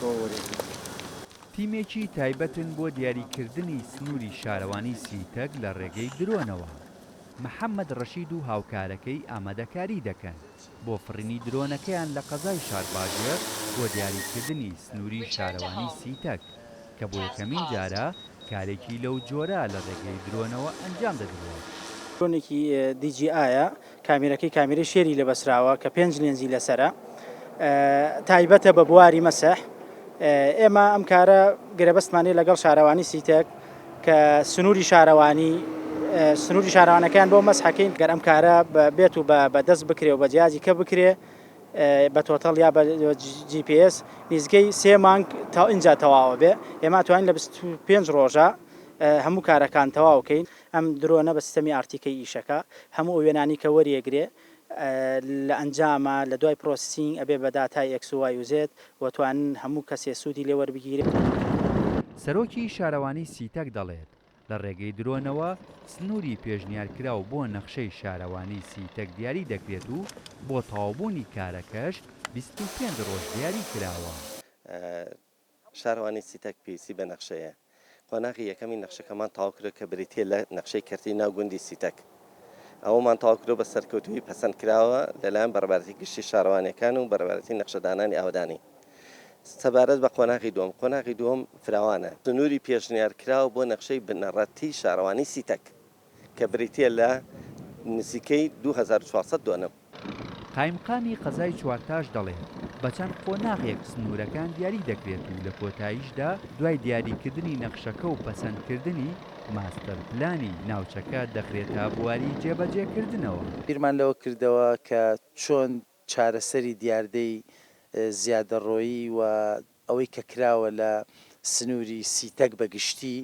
کۆ وەرێگرێت. تیمێکی تایبەتن بۆ دیاریکردنی سنووری شارەوانی سیتەک لە ڕێگەی درۆنەوە. محەممەد ڕەشید و هاوکارەکەی ئامادەکاری دەکەن بۆ فڕینی درۆنەکەیان لە قەزای شارباژێر بۆ دیاریکردنی سنووری شارەوانی سیتەک کە بۆ یەکەمین جارە کارێکی لەو جۆرە لە ڕێگەی درۆنەوە ئەنجام دەدرێت. درۆنێکی دیجیایە کامێرەکەی کامێرە شێری لە بەسراوە کە 5 لێنزی لەسرە تایبەتە بە بواری مەسەح. ئێمە ئەم کارە گرەبەستمانێ لەگەڵ شارەوانی سیتەک کە سنووری شارەوانەکان بۆ مەسحەکەین گەر ئەم کارە بێت و بە دەست بکرێ و بە جیازی کە بکرێ بە تۆتەڵ یا بە GPS نیزگەی 3 مانگ تا اینجا تەواوە بێ. ئێمە توانین لە 25 ڕۆژە هەموو کارەکان تەواوکەین. ئەم درۆنە بە سیستەمی ئارتیکەی ئیشەکە هەموو ئەو وێنانی کە وەریەگرێ لە ئەنجامە لە دوای پرۆسسینگ ئەبێ بە داتای ئەکسوایوزێت وەتوانن هەموو کەسێ سوودی لێ وەربگیرێت. سەرۆکی شارەوانی سیتەک دەڵێت لە ڕێگەی درۆنەوە سنووری پێشنیارکراو بۆ نەخشەی شارەوانی سیتەک دیاری دەکرێت و بۆ تەواوبوونی کارەکەش 25 ڕۆژ دیاری کراوە. شارەوانی سیتەک پێویستی بە نەخشەیە. قۆناغی یەکەمی نەخشەکەمان تاواکرێت کە بریتە لە نەخشەی کردی ناوگوندی سیتەک. ئەوەمان تاواکرۆ بە سەرکەوتوی پەسەند کراوە لەلایەن بەڕێوەبەری گشتی شارەوانەکان و بەڕێوەبەری نەخشەدانانی ئاودانی. سەبارەت بە قۆناغی دووەم، قۆناغی دووەم فراوانە. سنووری پێشنیارکراوە بۆ نەخشەی بنەڕەتی شارەوانی سیتەک کە بریتە لە نزیکەی 2400 دۆنە. قایمقامی قەزای چوارتاش دەڵێت بە چەند قۆناغێک سنوورەکان دیاری دەکرێت و لە کۆتاییشدا دوای دیاریکردنی نەخشەکە و پەسەندکردنی ماستەر پلانی ناوچەکە دەخرێتە بواری جێبەجێکردنەوە. بیرمان لەوە کردەوە کە چۆن چارەسەری دیاردەی زیادەڕۆیی و ئەوەی کە کراوە لە سنووری سیتەک بەگشتی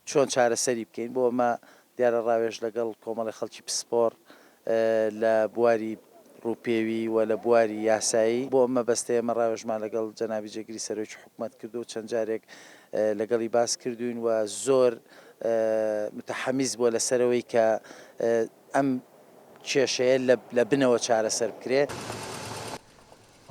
چۆن چارەسەری بکەین بۆ ئەمە دیارە ڕاوێژ لەگەڵ کۆمەڵی خەڵکی پسپۆر لە بواری ڕووپێوی و لە بواری یاسایی بۆ ئەمە بەستەی ئەمە ڕاوێژمان لەگەڵ جەنابی جێگیری سەرۆکی حکوومەت کردو و چەند جارێک لەگەڵی باس کردوین و زۆر متحەمیز بووە لەسەرەوەی کە ئەم کێشەیە لە بنەوە چارەسەر بکرێت.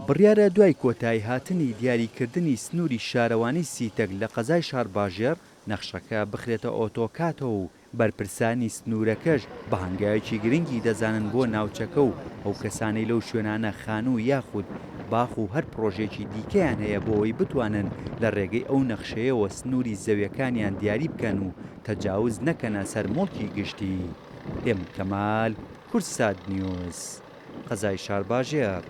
بڕیارە دوای کۆتایی هاتنی دیاریکردنی سنووری شارەوانی سیتەک لە قەزای شارباژێر نەخشەکە بخرێتە ئۆتۆکاتەوە و بەرپرسانی سنوورەکەش بە هەنگاوێکی گرنگی دەزانن بۆ ناوچەکە و ئەو کەسانەی لەو شوێنانە خانوو یاخود باخ و هەر پرۆژێکی دیکەیان هەیە بۆەوەی بتوانن لە ڕێگەی ئەو نەخشەیەوە سنووری زەویەکانیان دیاری بکەن و تەجاوز نەکەنە سەر مڵکی گشتی. ئێم کەمال، کورسات نیوز، قەزای شارباژێر.